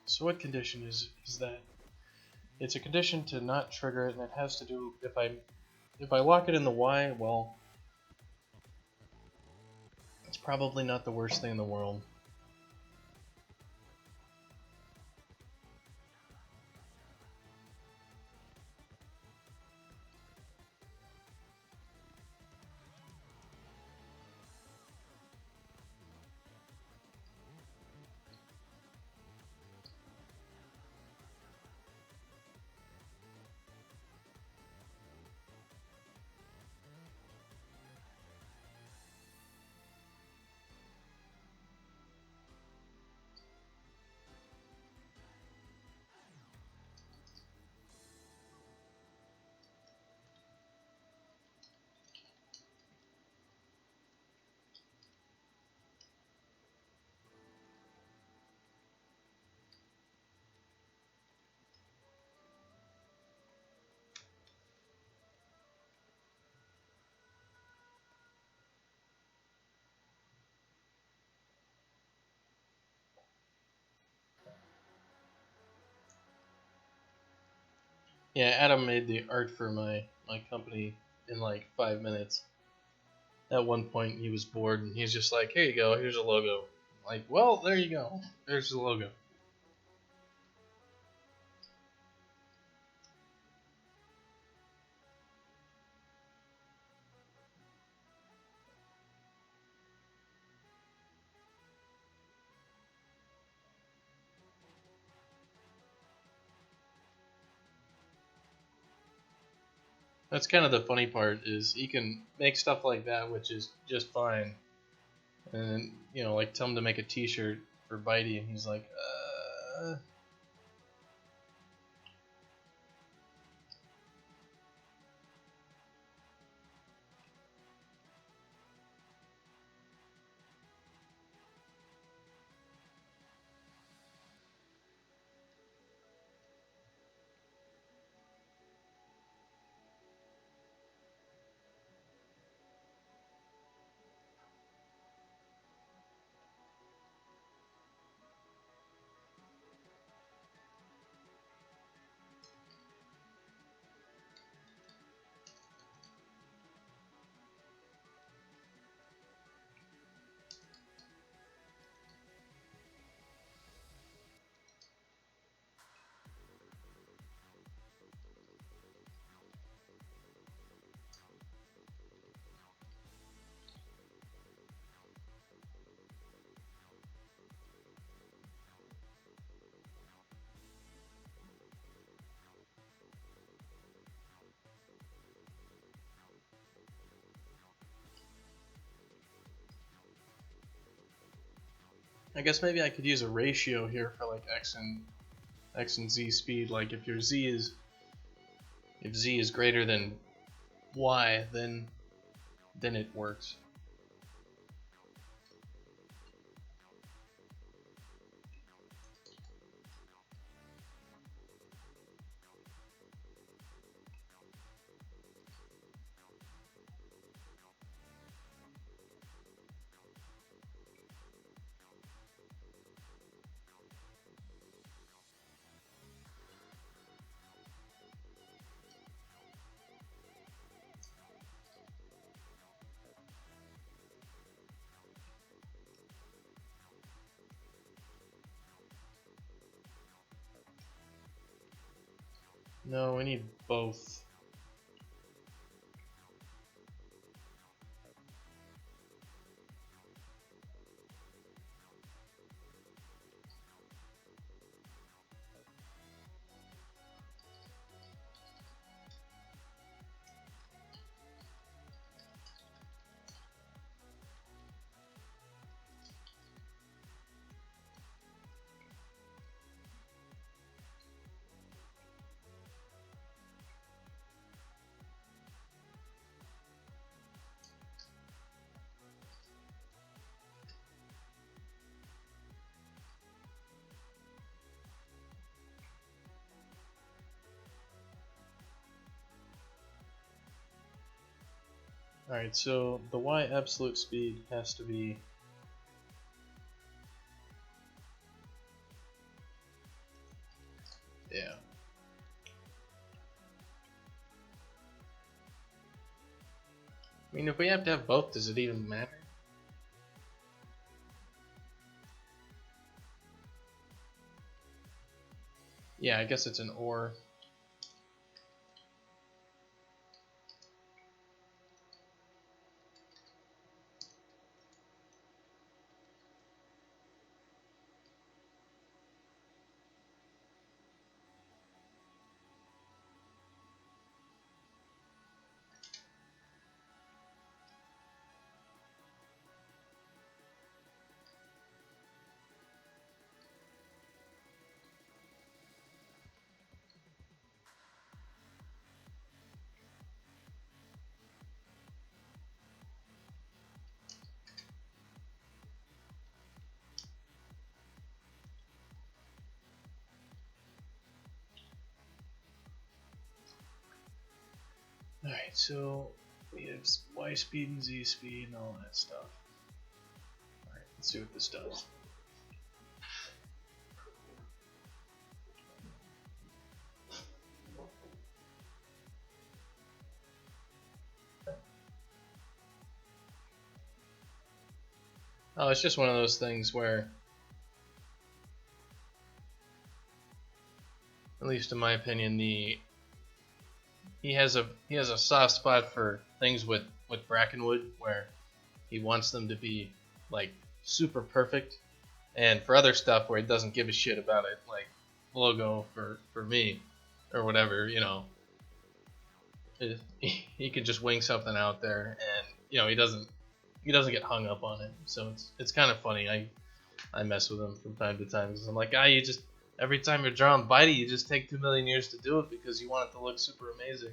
So what condition is that? It's a condition to not trigger it, and it has to do if I lock it in the Y, well, it's probably not the worst thing in the world. Yeah, Adam made the art for my company in like 5 minutes. At one point, he was bored, and he's just like, "Here you go. Here's a logo." I'm like, well, there you go. There's the logo. That's kind of the funny part is he can make stuff like that, which is just fine. And like tell him to make a T-shirt for Bitey, and he's like, I guess maybe I could use a ratio here for like x and z speed. Like if z is greater than y, then it works. No, we need both. Alright, so the y absolute speed has to be Yeah. I mean, if we have to have both, does it even matter? Yeah, I guess it's an or. Alright, so we have Y speed and Z speed and all that stuff. Alright, let's see what this does. Oh, it's just one of those things where, at least in my opinion, he has a soft spot for things with Brackenwood where he wants them to be like super perfect, and for other stuff where he doesn't give a shit about it, like logo for me or whatever, you know. He could just wing something out there, and you know he doesn't get hung up on it. So it's kind of funny. I mess with him from time to time because I'm like, you just every time you're drawing Bitey, you just take 2,000,000 years to do it because you want it to look super amazing.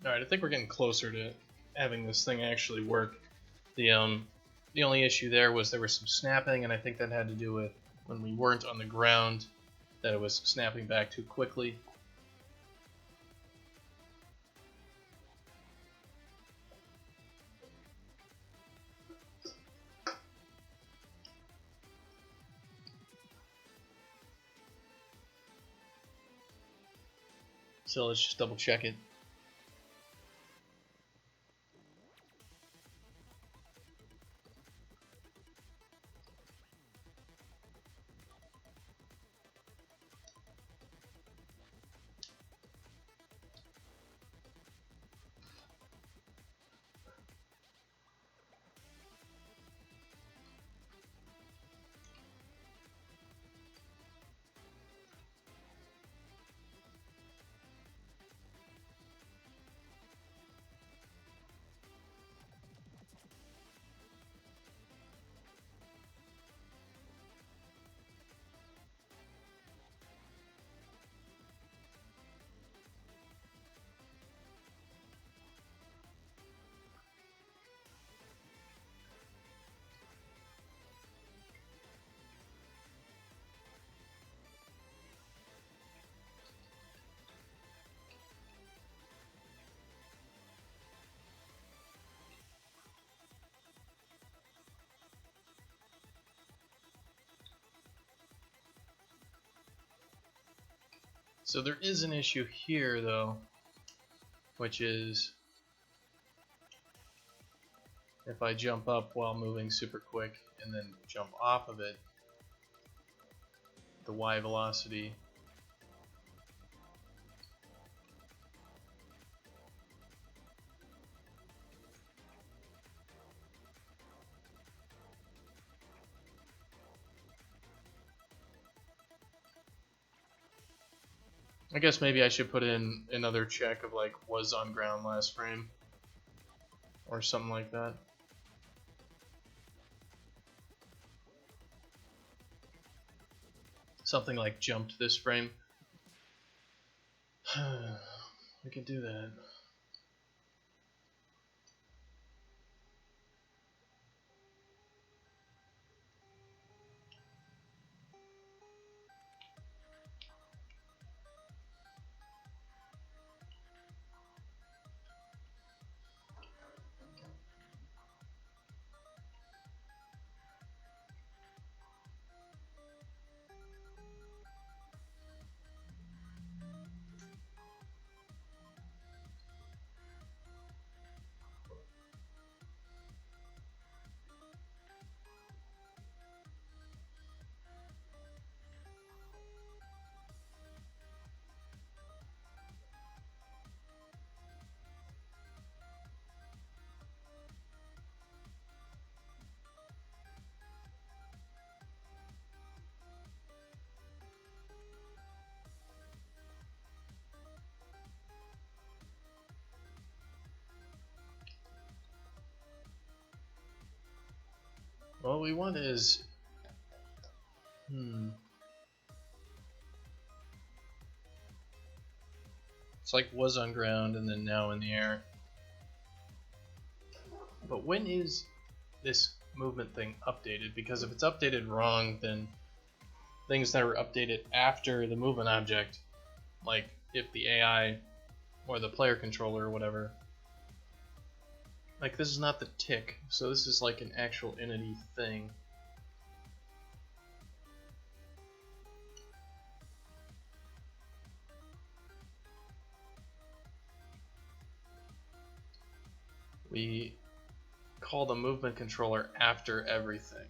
Alright, I think we're getting closer to having this thing actually work. The only issue there was some snapping, and I think that had to do with when we weren't on the ground that it was snapping back too quickly. So let's just double check it. So there is an issue here though, which is if I jump up while moving super quick and then jump off of it, the Y velocity I guess maybe I should put in another check of like was on ground last frame or something like that. Something like jumped this frame. We could do that. What we want is, it's like was on ground and then now in the air. But when is this movement thing updated? Because if it's updated wrong, then things that were updated after the movement object, like if the AI or the player controller or whatever, like this is not the tick, so this is like an actual entity thing. We call the movement controller after everything.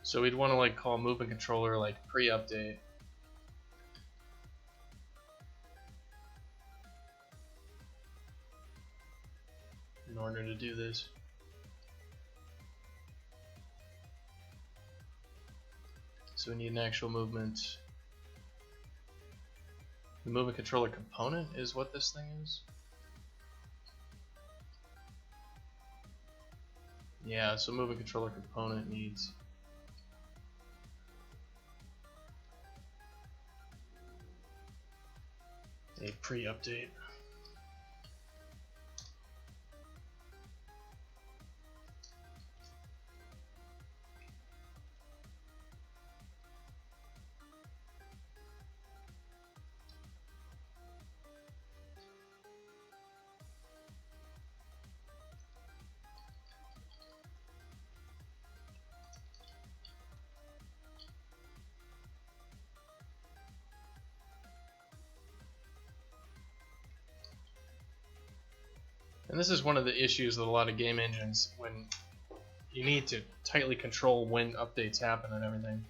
So we'd want to like call movement controller like pre-update. In order to do this. So we need an actual movement. The movement controller component is what this thing is? Yeah, so movement controller component needs a pre-update. And this is one of the issues with a lot of game engines when you need to tightly control when updates happen and everything.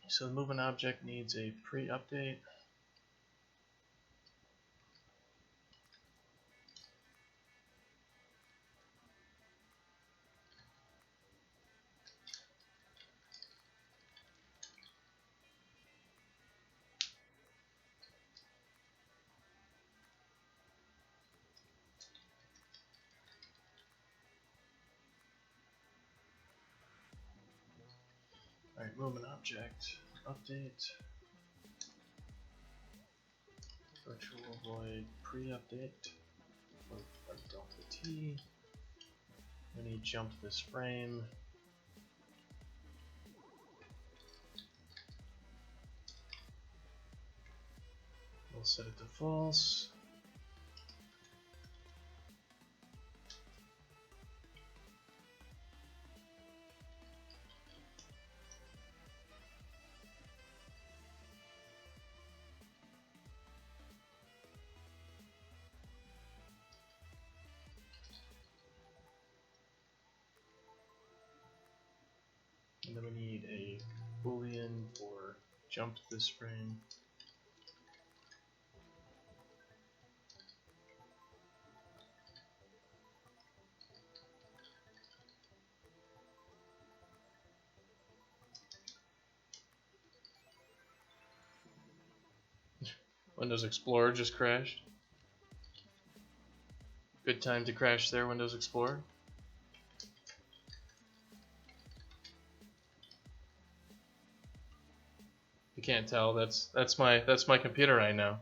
So the movement object needs a pre-update. Alright, movement object, update, virtual void pre-update, delta t, we need jump this frame, we'll set it to false. And then we need a boolean for jump this frame. Windows Explorer just crashed. Good time to crash there, Windows Explorer. You can't tell. That's my computer right now.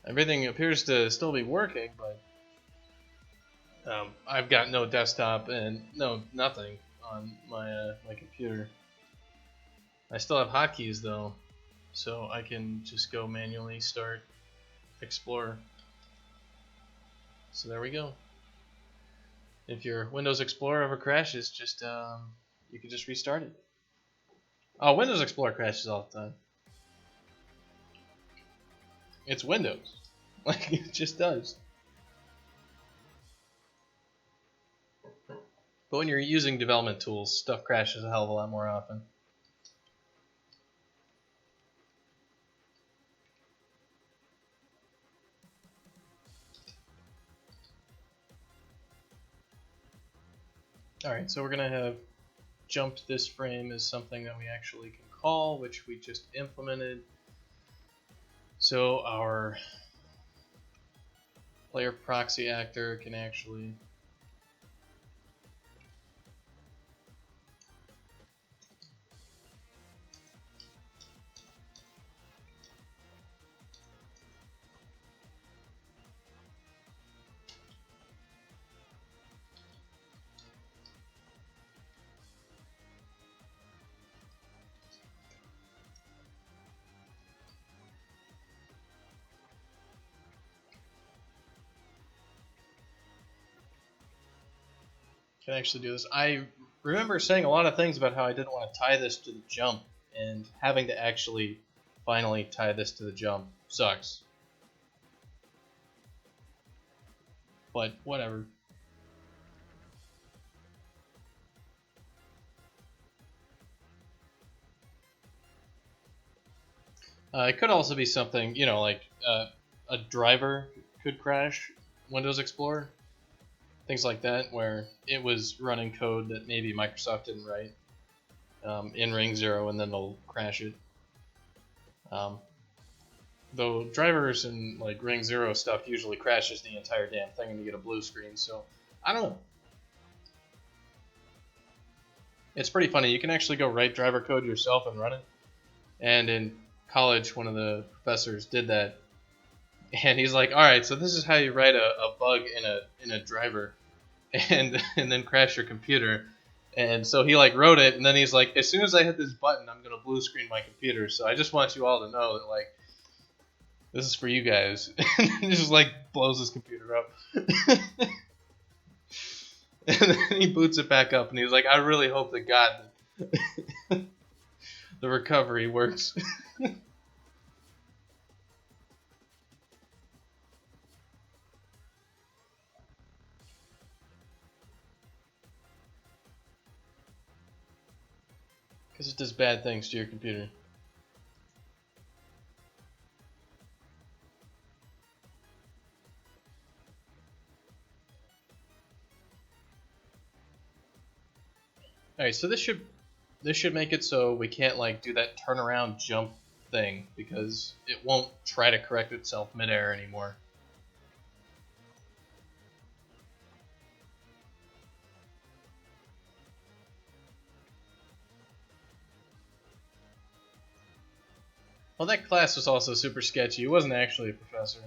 Everything appears to still be working, but I've got no desktop and nothing on my my computer. I still have hotkeys though, so I can just go manually start Explorer. So there we go. If your Windows Explorer ever crashes, just you can just restart it. Oh, Windows Explorer crashes all the time. It's Windows. Like, it just does. But when you're using development tools, stuff crashes a hell of a lot more often. Alright, so we're going to have jumped this frame as something that we actually can call, which we just implemented. So our player proxy actor can actually do this. I remember saying a lot of things about how I didn't want to tie this to the jump, and having to actually finally tie this to the jump sucks. But whatever. It could also be something, you know, like a driver could crash Windows Explorer. Things like that, where it was running code that maybe Microsoft didn't write in Ring 0, and then they'll crash it. Though drivers and like Ring 0 stuff usually crashes the entire damn thing and you get a blue screen, so I don't know. It's pretty funny. You can actually go write driver code yourself and run it. And in college, one of the professors did that. And he's like, all right, so this is how you write a bug in a driver and then crash your computer. And so he like wrote it, and then he's like, as soon as I hit this button, I'm going to blue screen my computer. So I just want you all to know that, like, this is for you guys. And he just like blows his computer up. And then he boots it back up, and he's like, I really hope to God that the recovery works. Because it does bad things to your computer. Alright, so this should make it so we can't like do that turnaround jump thing, because it won't try to correct itself midair anymore. Well, that class was also super sketchy. It wasn't actually a professor.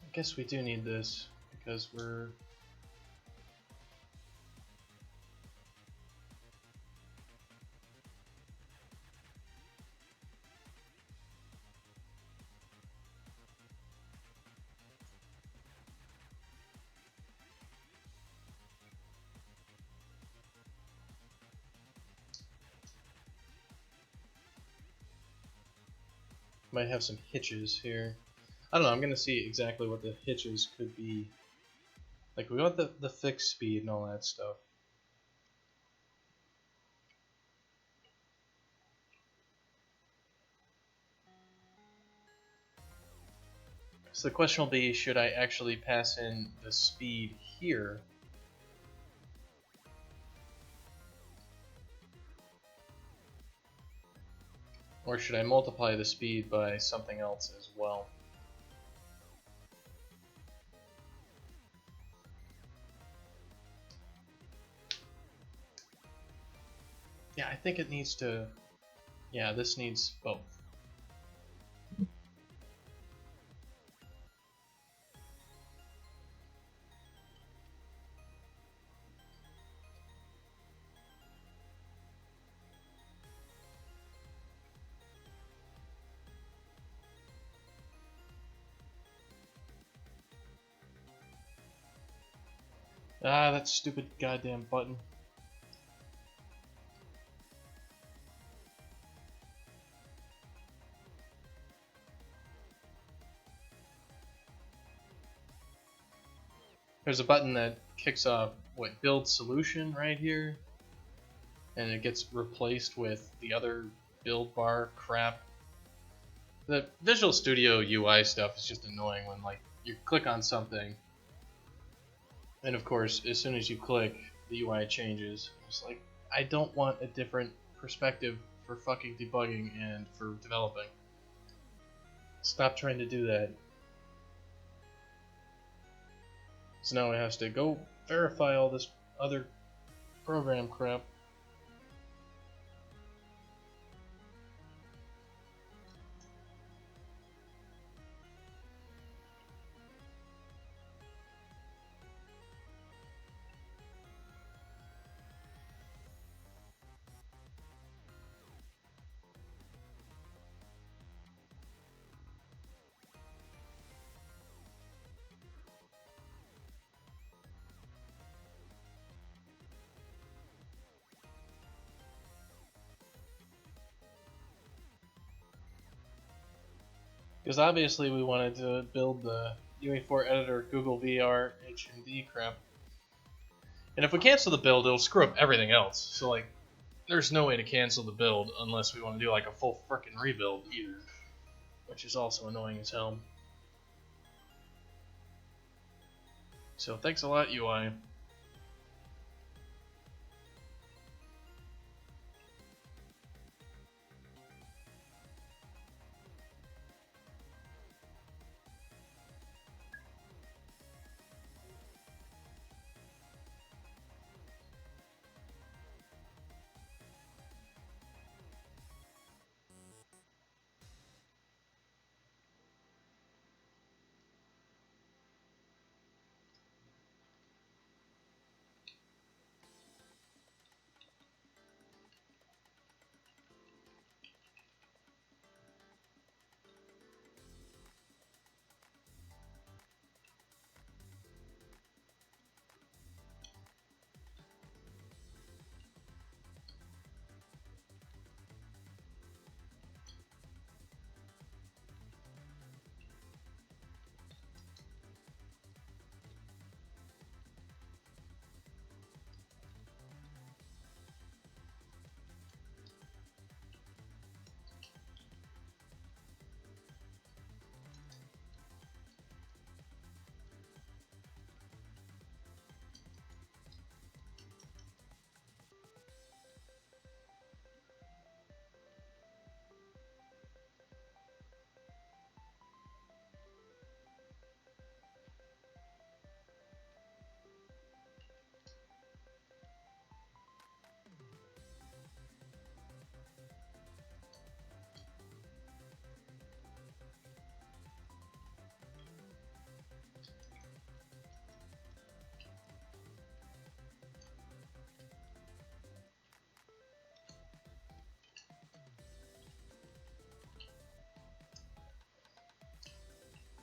I guess we do need this, because we're... might have some hitches here. I don't know, I'm gonna see exactly what the hitches could be. Like, we want the fixed speed and all that stuff. So the question will be, should I actually pass in the speed here? Or should I multiply the speed by something else as well? Yeah, I think it needs to... Yeah, this needs both. Ah, that stupid goddamn button. There's a button that kicks off, what, build solution right here? And it gets replaced with the other build bar crap. The Visual Studio UI stuff is just annoying when like you click on something, and of course, as soon as you click, the UI changes. It's like, I don't want a different perspective for fucking debugging and for developing. Stop trying to do that. So now it has to go verify all this other program crap. Because obviously we wanted to build the UE4 editor Google VR HMD crap. And if we cancel the build, it'll screw up everything else. So like, there's no way to cancel the build unless we want to do like a full frickin' rebuild either. Which is also annoying as hell. So thanks a lot, UI.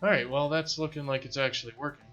Alright, well that's looking like it's actually working.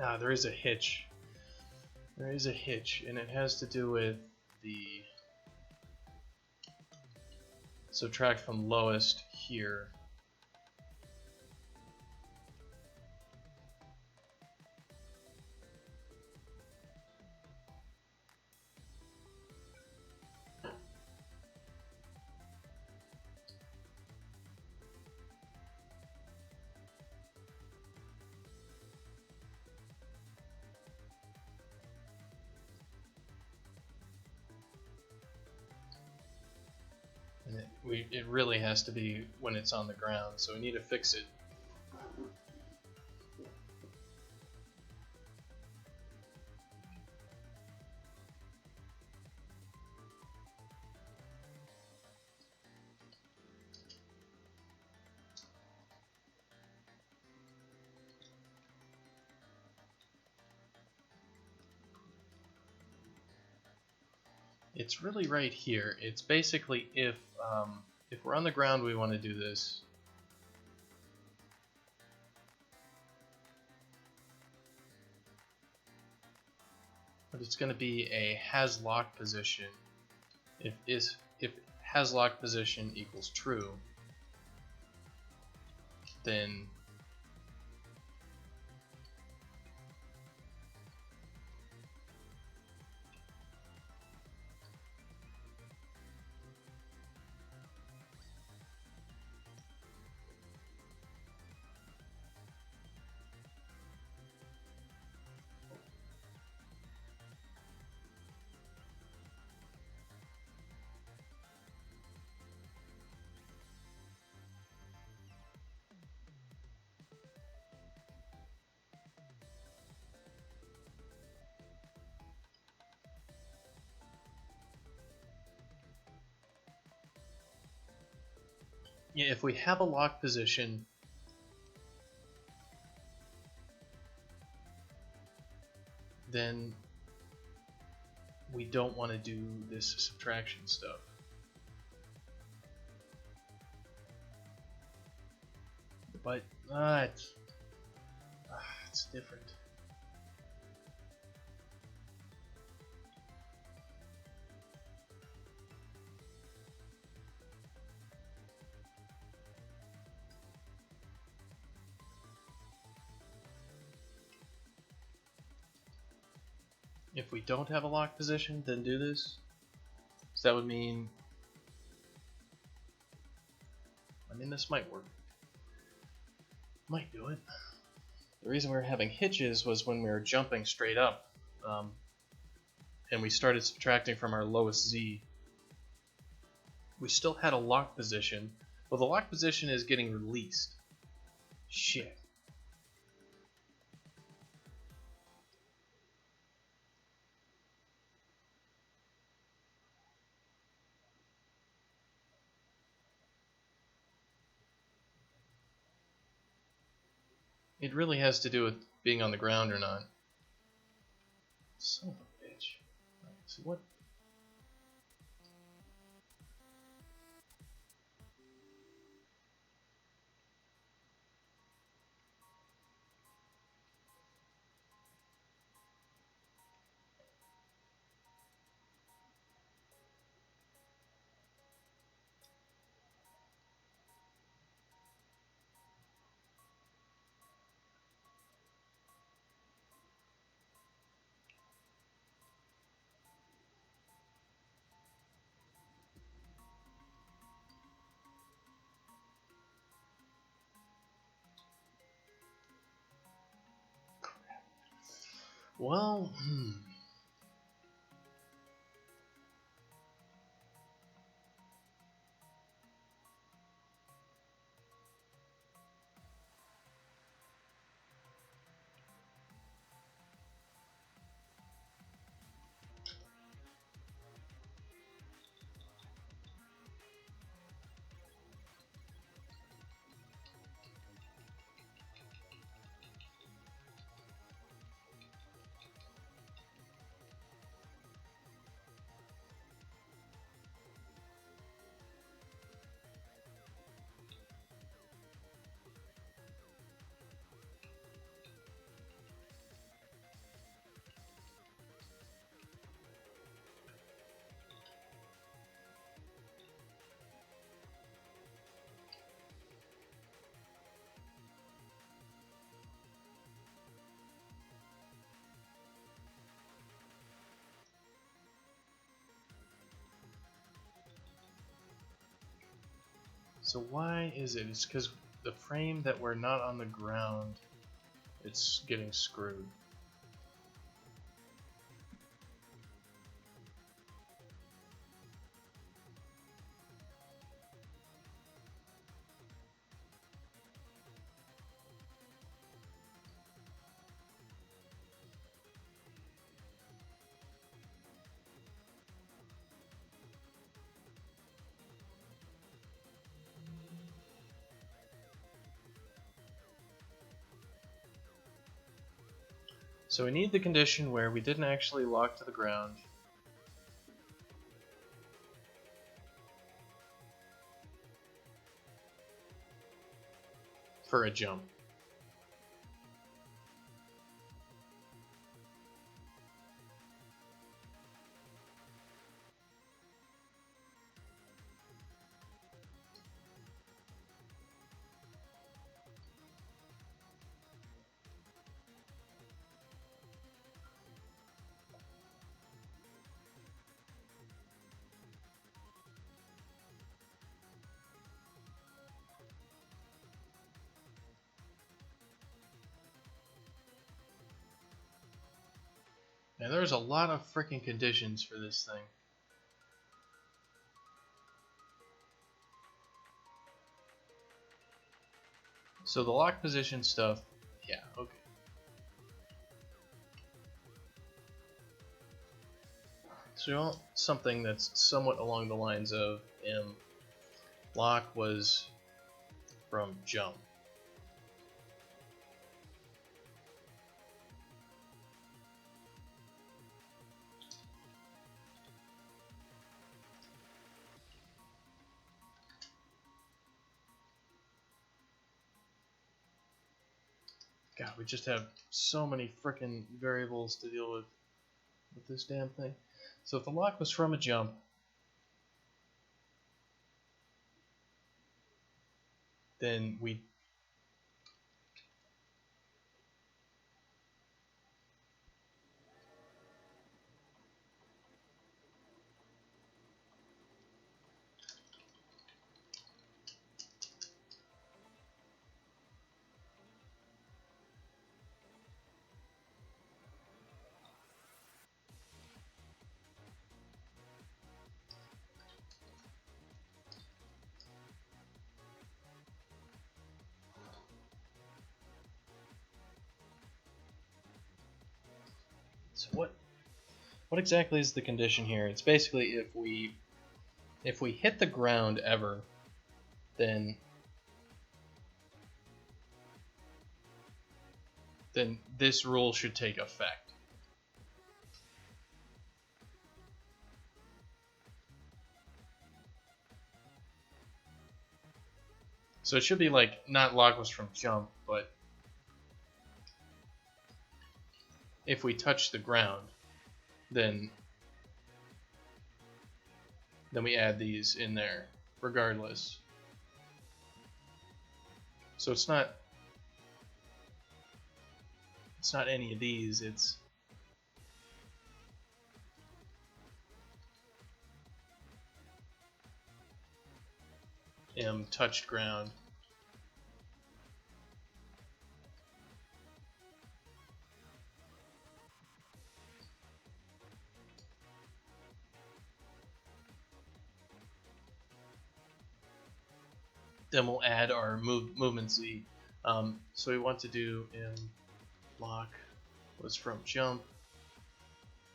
Ah, there is a hitch. There is a hitch, and it has to do with the subtract from lowest here. it really has to be when it's on the ground, so we need to fix it. It's really right here. It's basically if we're on the ground, we want to do this. But it's going to be a has lock position. If has lock position equals true, then yeah, if we have a lock position, then we don't want to do this subtraction stuff. But it's different. If we don't have a lock position, then do this. So that would mean, this might work. Might do it. The reason we were having hitches was when we were jumping straight up, and we started subtracting from our lowest Z. We still had a lock position. Well, the lock position is getting released. Shit. It really has to do with being on the ground or not. Son of a bitch. So what? Well, so why is it? It's because the frame that we're not on the ground, it's getting screwed. So we need the condition where we didn't actually lock to the ground. For a jump. And there's a lot of freaking conditions for this thing. So the lock position stuff, yeah, okay. So you want something that's somewhat along the lines of lock was from jump. God, we just have so many frickin' variables to deal with this damn thing. So if the lock was from a jump, then we so what exactly is the condition here? It's basically if we hit the ground ever, then this rule should take effect. So it should be like not lock was from jump, but if we touch the ground, then we add these in there regardless. So it's not any of these, it's touched ground. Then we'll add our movement Z. So we want to do lock was from jump.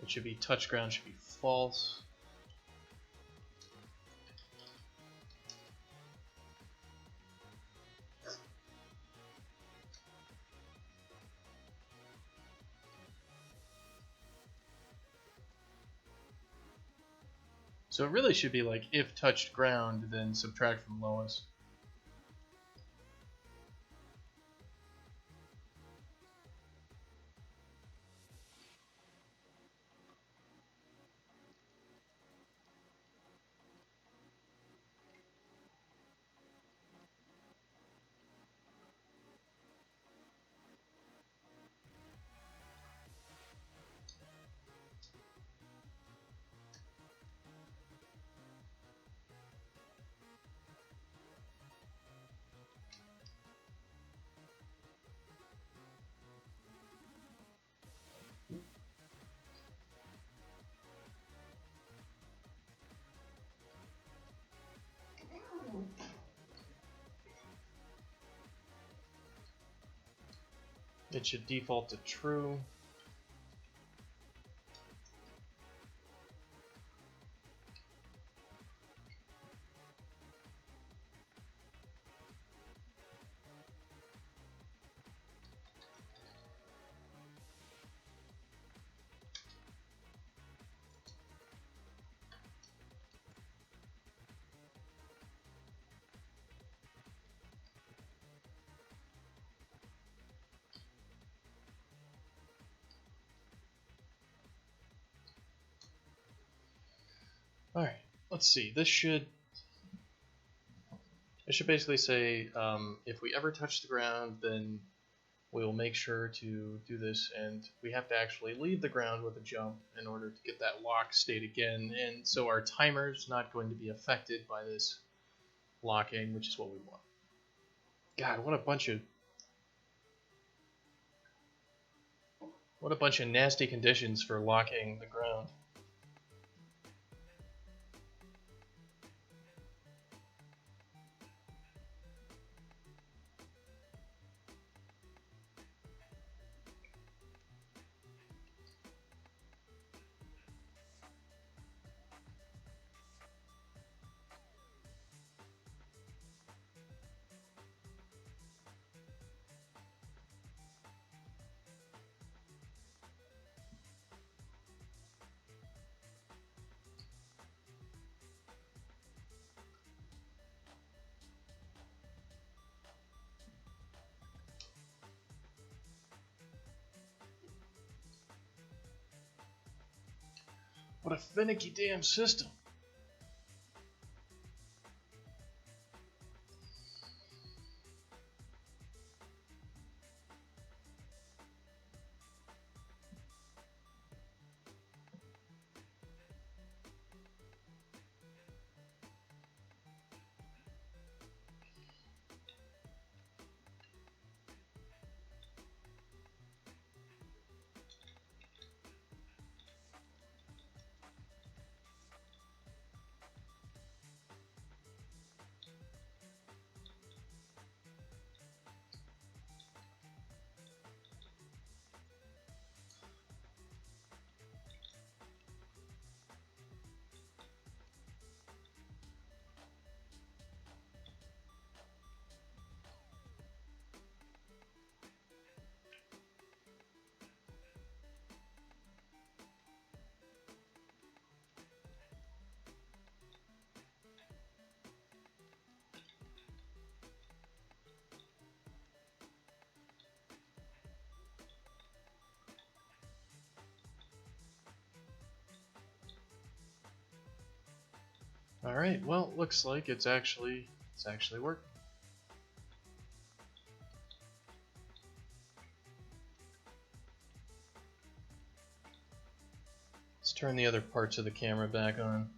It should be touch ground, should be false. So it really should be like if touched ground, then subtract from lowest. It should default to true. Alright, let's see. This should basically say if we ever touch the ground, then we'll make sure to do this, and we have to actually leave the ground with a jump in order to get that lock state again, and so our timer's not going to be affected by this locking, which is what we want. God, what a bunch of nasty conditions for locking the ground. What a finicky damn system. Alright, well, looks like it's actually working. Let's turn the other parts of the camera back on.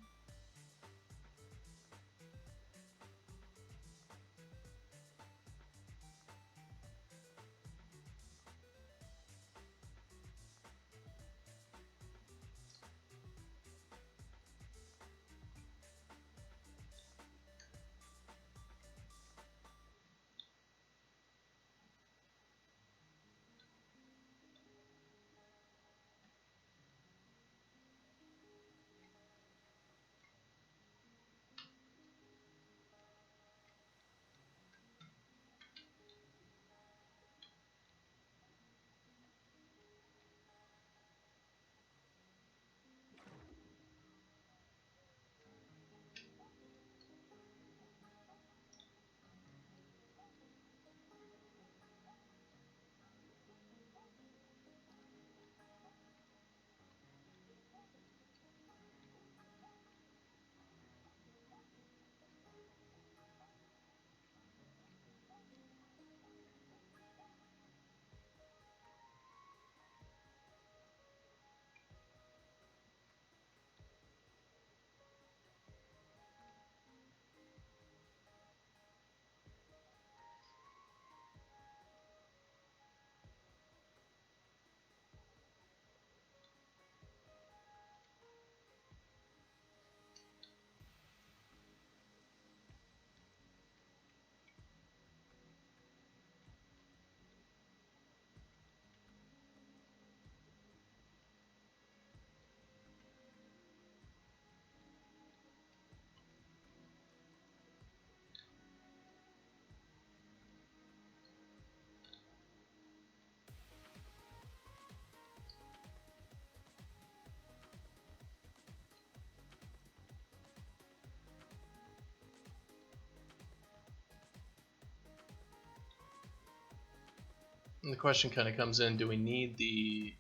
And the question kind of comes in, do we need the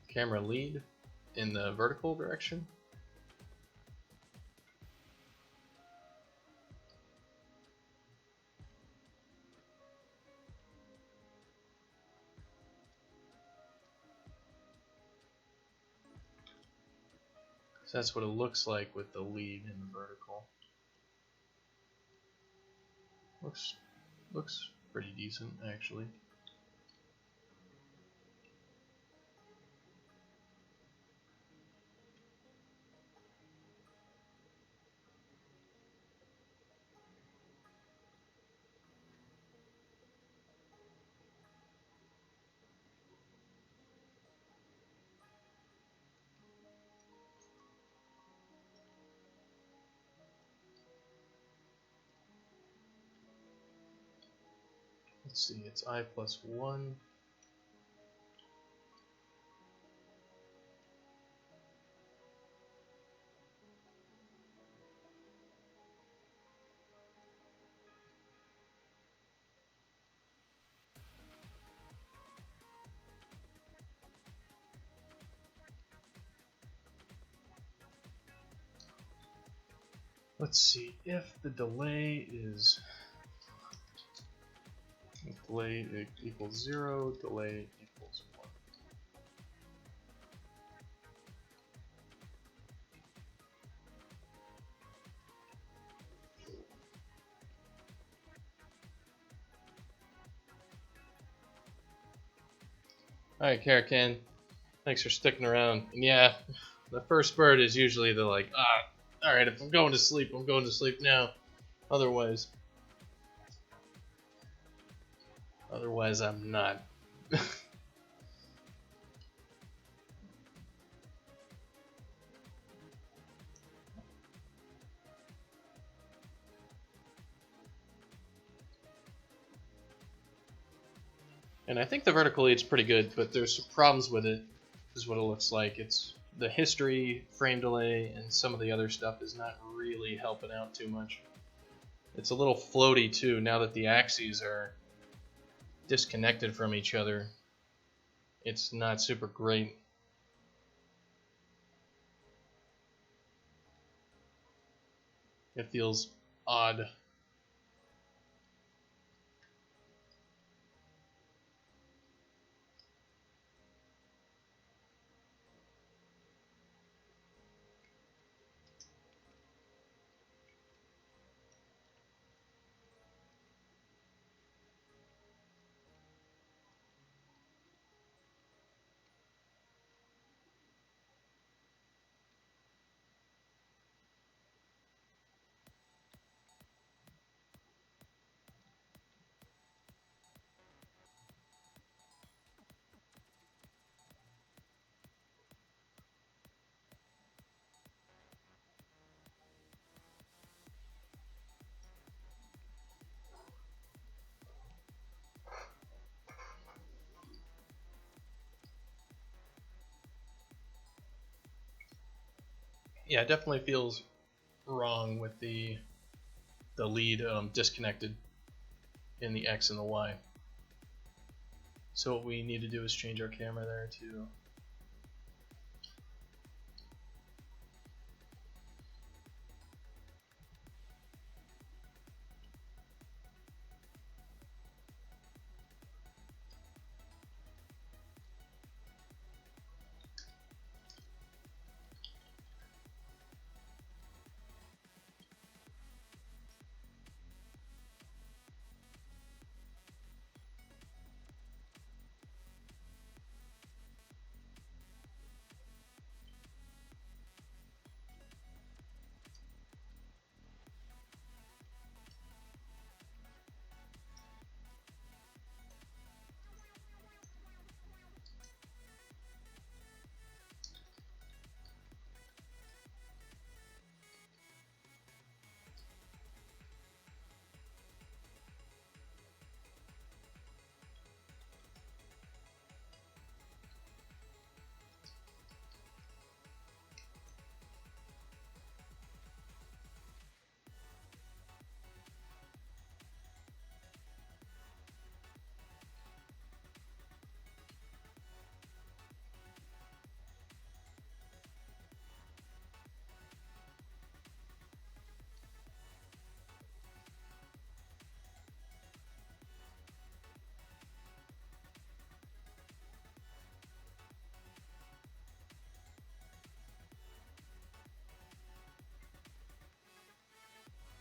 camera lead in the vertical direction? So that's what it looks like with the lead in the vertical. Looks pretty decent, actually. Let's see, it's I+1. Let's see if the delay is delay equals 0, delay equals 1. Alright, Karakan, thanks for sticking around. And yeah, the first bird is usually the like, alright, if I'm going to sleep, I'm going to sleep now. Otherwise I'm not. And I think the vertical lead's pretty good, but there's some problems with it, is what it looks like. It's the history, frame delay, and some of the other stuff is not really helping out too much. It's a little floaty too, now that the axes are disconnected from each other. It's not super great. It feels odd. Yeah, it definitely feels wrong with the lead disconnected in the X and the Y. So what we need to do is change our camera there too.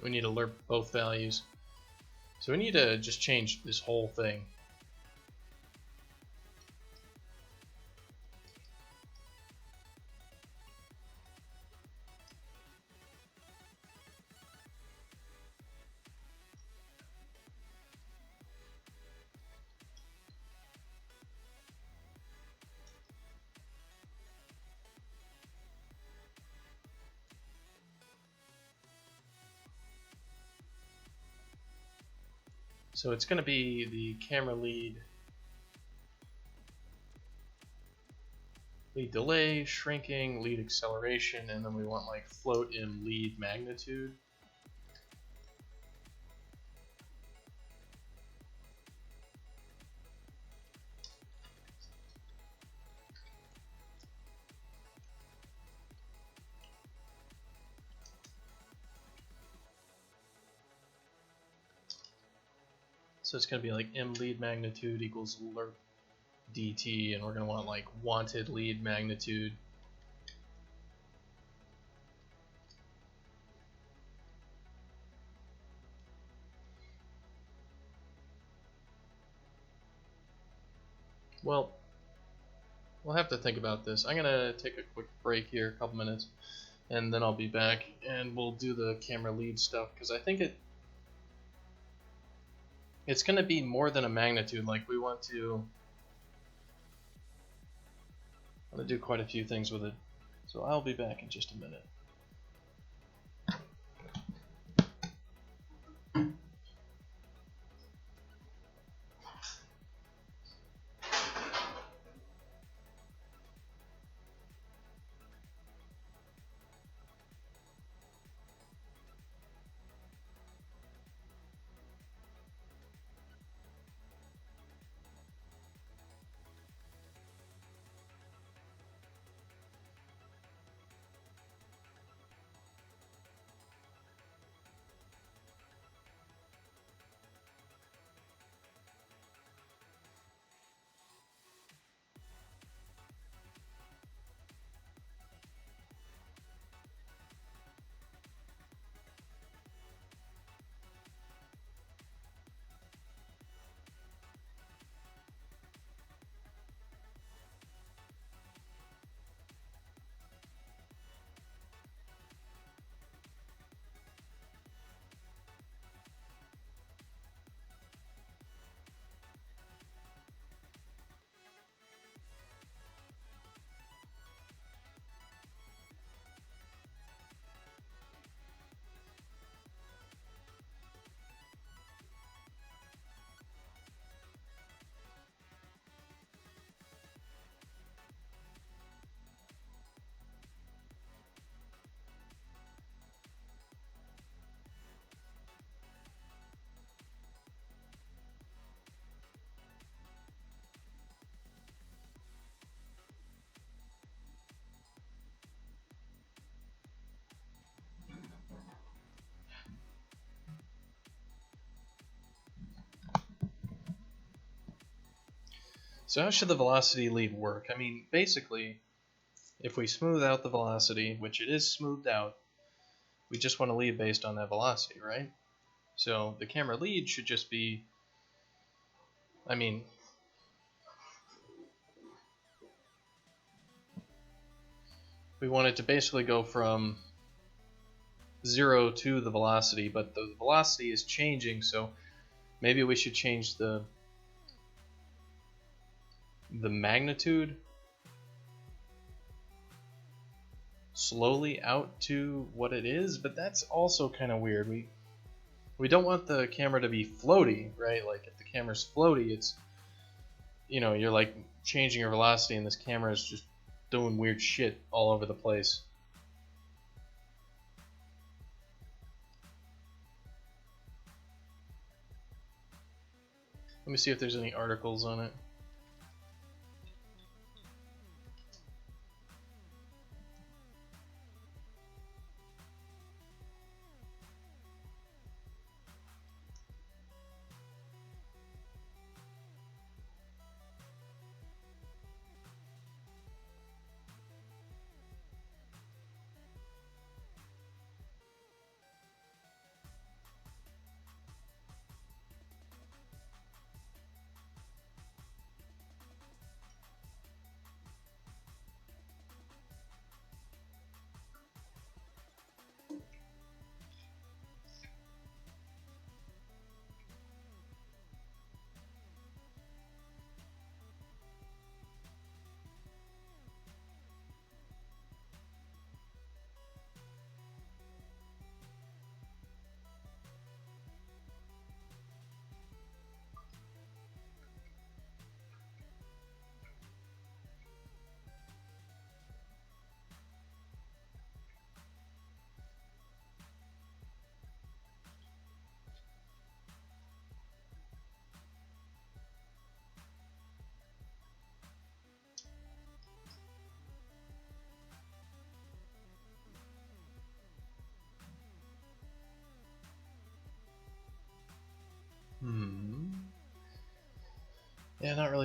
We need to lerp both values. So we need to just change this whole thing. So it's going to be the camera lead delay, shrinking, lead acceleration, and then we want like float in lead magnitude. So it's going to be like m lead magnitude equals lerp dt, and we're going to want like wanted lead magnitude. Well, we'll have to think about this. I'm going to take a quick break here, a couple minutes, and then I'll be back and we'll do the camera lead stuff, because I think it's going to be more than a magnitude. Like we want to do quite a few things with it. So I'll be back in just a minute. So how should the velocity lead work? I mean, basically, if we smooth out the velocity, which it is smoothed out, we just want to lead based on that velocity, right? So the camera lead should just be, I mean, we want it to basically go from 0 to the velocity, but the velocity is changing, so maybe we should change the magnitude slowly out to what it is, but that's also kind of weird. We don't want the camera to be floaty, right? Like if the camera's floaty, it's, you know, you're like changing your velocity and this camera is just doing weird shit all over the place. Let me see if there's any articles on it. Yeah, not really.